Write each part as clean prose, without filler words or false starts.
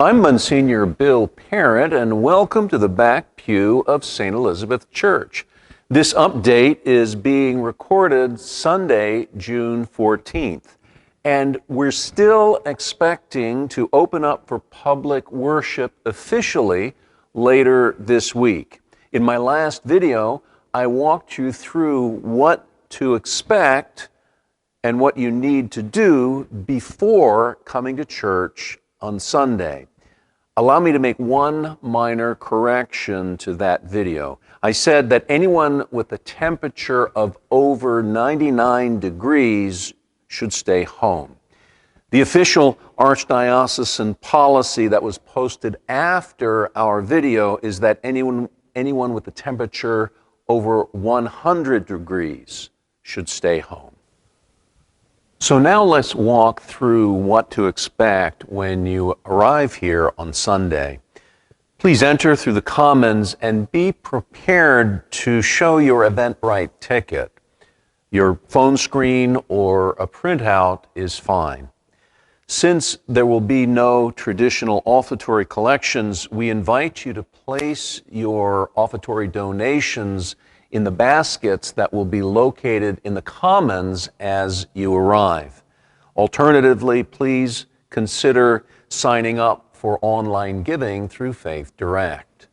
I'm Msgr Bill Parent, and welcome to the Back Pew of St. Elizabeth Church. This update is being recorded Sunday, June 14th, and we're still expecting to open up for public worship officially later this week. In my last video, I walked you through what to expect and what you need to do before coming to church on Sunday. Allow me to make one minor correction to that video. I said that anyone with a temperature of over 99 degrees should stay home. The official archdiocesan policy that was posted after our video is that anyone with a temperature over 100 degrees should stay home. So now let's walk through what to expect when you arrive here on Sunday. Please enter through the Commons and be prepared to show your Eventbrite ticket. Your phone screen or a printout is fine. Since there will be no traditional offertory collections, we invite you to place your offertory donations in the baskets that will be located in the Commons as you arrive. Alternatively, please consider signing up for online giving through Faith Direct.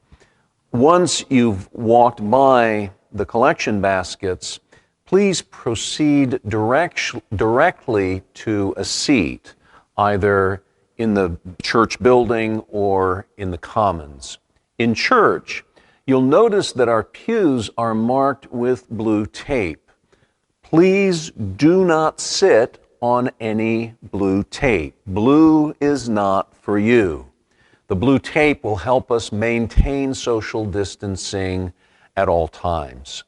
Once you've walked by the collection baskets, please proceed directly to a seat, either in the church building or in the Commons. In church, you'll notice that our pews are marked with blue tape. Please do not sit on any blue tape. Blue is not for you. The blue tape will help us maintain social distancing at all times.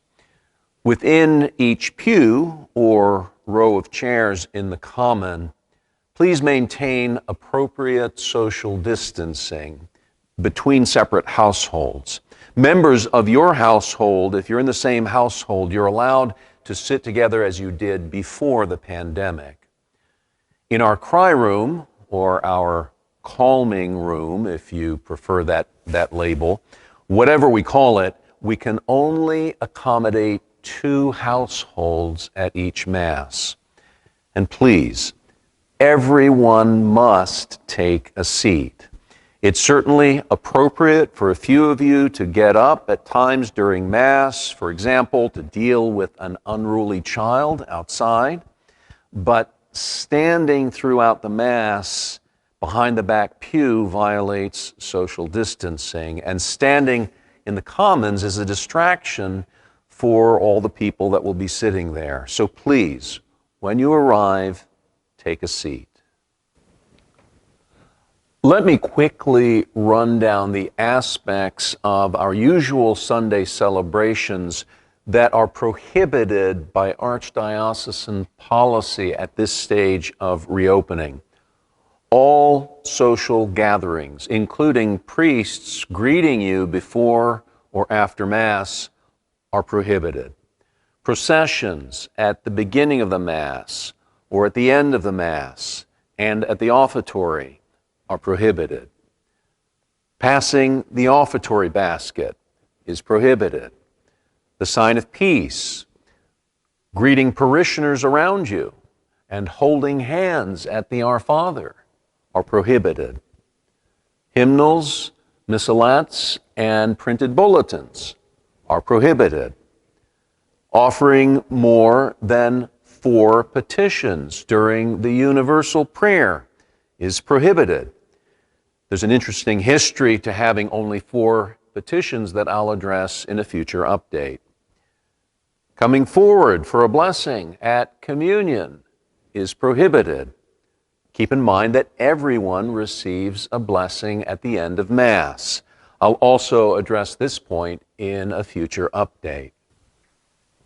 Within each pew or row of chairs in the common, please maintain appropriate social distancing between separate households. Members of your household, if you're in the same household, you're allowed to sit together as you did before the pandemic. In our cry room, or our calming room, if you prefer that label, whatever we call it, we can only accommodate 2 households at each Mass. And please, everyone must take a seat. It's certainly appropriate for a few of you to get up at times during Mass, for example, to deal with an unruly child outside, but standing throughout the Mass behind the back pew violates social distancing, and standing in the Commons is a distraction for all the people that will be sitting there. So please, when you arrive, take a seat. Let me quickly run down the aspects of our usual Sunday celebrations that are prohibited by archdiocesan policy at this stage of reopening. All social gatherings, including priests greeting you before or after Mass, are prohibited. Processions at the beginning of the Mass or at the end of the Mass and at the offertory are prohibited. Passing the offertory basket is prohibited. The sign of peace, greeting parishioners around you, and holding hands at the Our Father are prohibited. Hymnals, missalettes, and printed bulletins are prohibited. Offering more than 4 petitions during the universal prayer is prohibited. There's an interesting history to having only 4 petitions that I'll address in a future update. Coming forward for a blessing at communion is prohibited. Keep in mind that everyone receives a blessing at the end of Mass. I'll also address this point in a future update.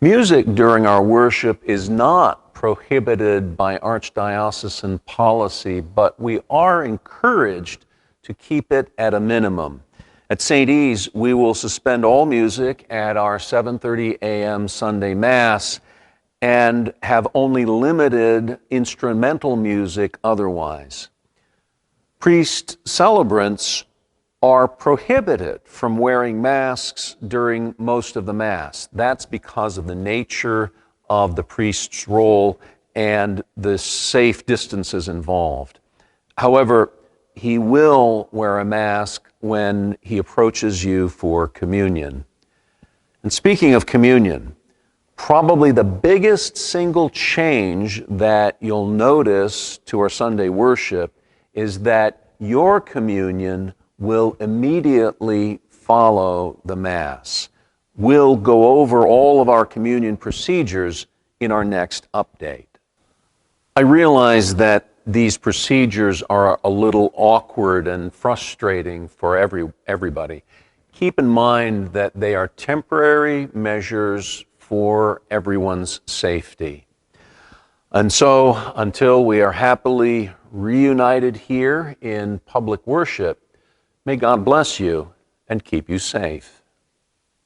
Music during our worship is not prohibited by archdiocesan policy, but we are encouraged to keep it at a minimum. At St. E's, we will suspend all music at our 7:30 a.m. Sunday Mass and have only limited instrumental music otherwise. Priest celebrants are prohibited from wearing masks during most of the Mass. That's because of the nature of the priest's role and the safe distances involved. However, he will wear a mask when he approaches you for communion. And speaking of communion, probably the biggest single change that you'll notice to our Sunday worship is that your communion will immediately follow the Mass. We'll go over all of our communion procedures in our next update. I realize that these procedures are a little awkward and frustrating for everybody. Keep in mind that they are temporary measures for everyone's safety. And so, until we are happily reunited here in public worship, may God bless you and keep you safe.